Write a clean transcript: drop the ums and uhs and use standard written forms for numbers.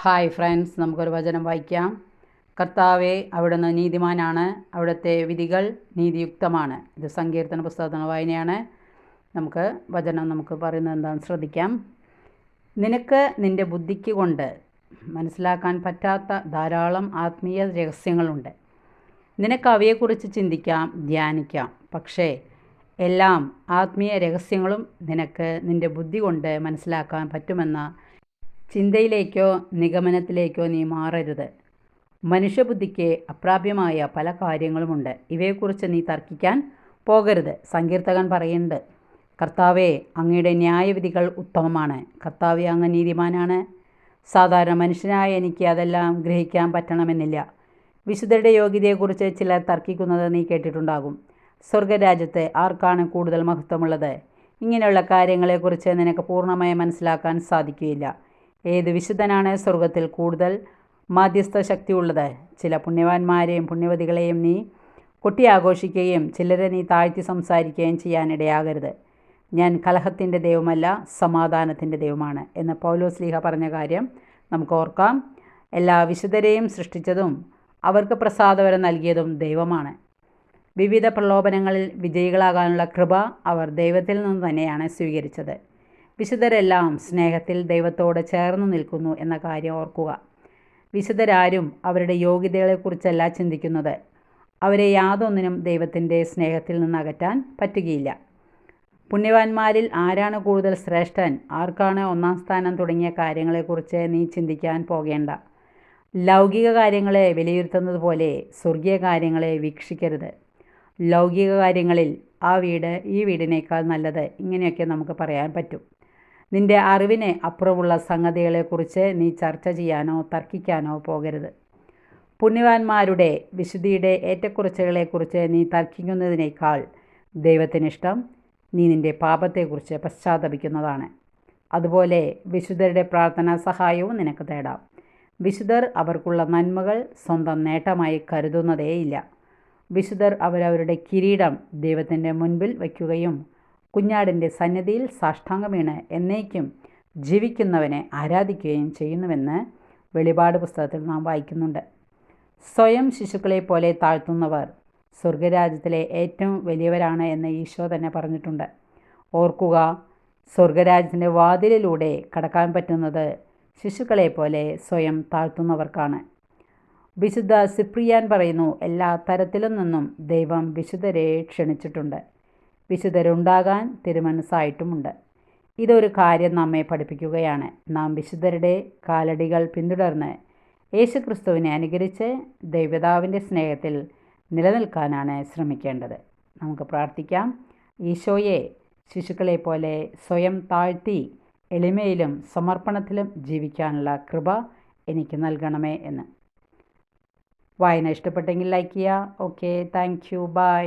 Hi friends, നമുക്കൊരു വചനം വായിക്കാം. കർത്താവെ, അവിടുന്ന് നീതിമാനാണ്, അവിടുത്തെ വിധികൾ നീതിയുക്തമാണ്. ഇത് സങ്കീർത്തന പുസ്തകത്തിൻ്റെ വായനയാണ്. നമുക്ക് പറയുന്നത് എന്താണെന്ന് ശ്രദ്ധിക്കാം. നിനക്ക് നിൻ്റെ ബുദ്ധിക്ക് കൊണ്ട് മനസ്സിലാക്കാൻ പറ്റാത്ത ധാരാളം ആത്മീയ രഹസ്യങ്ങളുണ്ട്. നിനക്ക് അവയെക്കുറിച്ച് ചിന്തിക്കാം, ധ്യാനിക്കാം. പക്ഷേ എല്ലാം ആത്മീയ രഹസ്യങ്ങളും നിനക്ക് നിൻ്റെ ബുദ്ധി കൊണ്ട് മനസ്സിലാക്കാൻ പറ്റുമെന്ന ചിന്തയിലേക്കോ നിഗമനത്തിലേക്കോ നീ മാറരുത്. മനുഷ്യബുദ്ധിക്ക് അപ്രാപ്യമായ പല കാര്യങ്ങളുമുണ്ട്. ഇവയെക്കുറിച്ച് നീ തർക്കിക്കാൻ പോകരുത്. സങ്കീർത്തകൻ പറയുന്നുണ്ട്, കർത്താവെ, അങ്ങയുടെ ന്യായവിധികൾ ഉത്തമമാണ്. കർത്താവെ, അങ്ങ് നീതിമാനാണ്. സാധാരണ മനുഷ്യനായ എനിക്ക് അതെല്ലാം ഗ്രഹിക്കാൻ പറ്റണമെന്നില്ല. വിശുദ്ധരുടെ യോഗ്യതയെക്കുറിച്ച് ചിലർ തർക്കിക്കുന്നത് നീ കേട്ടിട്ടുണ്ടാകും. സ്വർഗരാജ്യത്ത് ആർക്കാണ് കൂടുതൽ മഹത്വമുള്ളത്? ഇങ്ങനെയുള്ള കാര്യങ്ങളെക്കുറിച്ച് നിനക്ക് പൂർണ്ണമായി മനസ്സിലാക്കാൻ സാധിക്കുകയില്ല. ഏത് വിശുദ്ധനാണ് സ്വർഗത്തിൽ കൂടുതൽ മാധ്യസ്ഥ ശക്തിയുള്ളത്? ചില പുണ്യവാന്മാരെയും പുണ്യവതികളെയും നീ കൊട്ടിയാഘോഷിക്കുകയും ചിലരെ നീ താഴ്ത്തി സംസാരിക്കുകയും ചെയ്യാനിടയാകരുത്. ഞാൻ കലഹത്തിൻ്റെ ദൈവമല്ല, സമാധാനത്തിൻ്റെ ദൈവമാണ് എന്ന് പൗലോസ്ലീഹ പറഞ്ഞ കാര്യം നമുക്ക് ഓർക്കാം. എല്ലാ വിശുദ്ധരെയും സൃഷ്ടിച്ചതും അവർക്ക് പ്രസാദവരം നൽകിയതും ദൈവമാണ്. വിവിധ പ്രലോഭനങ്ങളിൽ വിജയികളാകാനുള്ള കൃപ അവർ ദൈവത്തിൽ നിന്ന് തന്നെയാണ് സ്വീകരിച്ചത്. വിശുദ്ധരെല്ലാം സ്നേഹത്തിൽ ദൈവത്തോട് ചേർന്ന് നിൽക്കുന്നു എന്ന കാര്യം ഓർക്കുക. വിശുദ്ധരാരും അവരുടെ യോഗ്യതകളെക്കുറിച്ചല്ല ചിന്തിക്കുന്നത്. അവരെ യാതൊന്നിനും ദൈവത്തിൻ്റെ സ്നേഹത്തിൽ നിന്ന് അകറ്റാൻ പറ്റുകയില്ല. പുണ്യവാന്മാരിൽ ആരാണ് കൂടുതൽ ശ്രേഷ്ഠൻ, ആർക്കാണ് ഒന്നാം സ്ഥാനം തുടങ്ങിയ കാര്യങ്ങളെക്കുറിച്ച് നീ ചിന്തിക്കാൻ പോകേണ്ട. ലൗകിക കാര്യങ്ങളെ വിലയിരുത്തുന്നത് പോലെ സ്വർഗീയ കാര്യങ്ങളെ വീക്ഷിക്കരുത്. ലൗകിക കാര്യങ്ങളിൽ ആ വീട് ഈ വീടിനേക്കാൾ നല്ലത്, ഇങ്ങനെയൊക്കെ നമുക്ക് പറയാൻ പറ്റും. നിൻ്റെ അറിവിന് അപ്പുറമുള്ള സംഗതികളെക്കുറിച്ച് നീ ചർച്ച ചെയ്യാനോ തർക്കിക്കാനോ പോകരുത്. പുണ്യവാന്മാരുടെ വിശുദ്ധിയുടെ ഏറ്റക്കുറച്ചുകളെക്കുറിച്ച് നീ തർക്കിക്കുന്നതിനേക്കാൾ ദൈവത്തിനിഷ്ടം നീ നിൻ്റെ പാപത്തെക്കുറിച്ച് പശ്ചാത്തപിക്കുന്നതാണ്. അതുപോലെ വിശുദ്ധരുടെ പ്രാർത്ഥനാ സഹായവും നിനക്ക് തേടാം. വിശുദ്ധർ അവർക്കുള്ള നന്മകൾ സ്വന്തം നേട്ടമായി കരുതുന്നതേയില്ല. വിശുദ്ധർ അവരവരുടെ കിരീടം ദൈവത്തിൻ്റെ മുൻപിൽ വയ്ക്കുകയും കുഞ്ഞാടിൻ്റെ സന്നിധിയിൽ സാഷ്ടാംഗം വീണ് എന്നേക്കും ജീവിക്കുന്നവനെ ആരാധിക്കുകയും ചെയ്യുന്നുവെന്ന് വെളിപാട് പുസ്തകത്തിൽ നാം വായിക്കുന്നുണ്ട്. സ്വയം ശിശുക്കളെ പോലെ താഴ്ത്തുന്നവർ സ്വർഗരാജ്യത്തിലെ ഏറ്റവും വലിയവരാണ് എന്ന് ഈശോ തന്നെ പറഞ്ഞിട്ടുണ്ട്. ഓർക്കുക, സ്വർഗരാജ്യത്തിൻ്റെ വാതിലിലൂടെ കടക്കാൻ പറ്റുന്നത് ശിശുക്കളെ പോലെ സ്വയം താഴ്ത്തുന്നവർക്കാണ്. വിശുദ്ധ സിപ്രിയാൻ പറയുന്നു, എല്ലാ തരത്തിലും നിന്നും ദൈവം വിശുദ്ധരെ ക്ഷണിച്ചിട്ടുണ്ട്. വിശുദ്ധരുണ്ടാകാൻ തിരുമനസ്സായിട്ടുമുണ്ട്. ഇതൊരു കാര്യം നമ്മെ പഠിപ്പിക്കുകയാണ്. നാം വിശുദ്ധരുടെ കാലടികൾ പിന്തുടർന്ന് യേശുക്രിസ്തുവിനെ അനുകരിച്ച് ദൈവപിതാവിൻ്റെ സ്നേഹത്തിൽ നിലനിൽക്കാനാണ് ശ്രമിക്കേണ്ടത്. നമുക്ക് പ്രാർത്ഥിക്കാം. ഈശോയെ, ശിശുക്കളെ പോലെ സ്വയം താഴ്ത്തി എളിമയിലും സമർപ്പണത്തിലും ജീവിക്കാനുള്ള കൃപ എനിക്ക് നൽകണമേ എന്ന്. വായന ഇഷ്ടപ്പെട്ടെങ്കിൽ ലൈക്ക് ചെയ്യുക. Okay, thank you, by.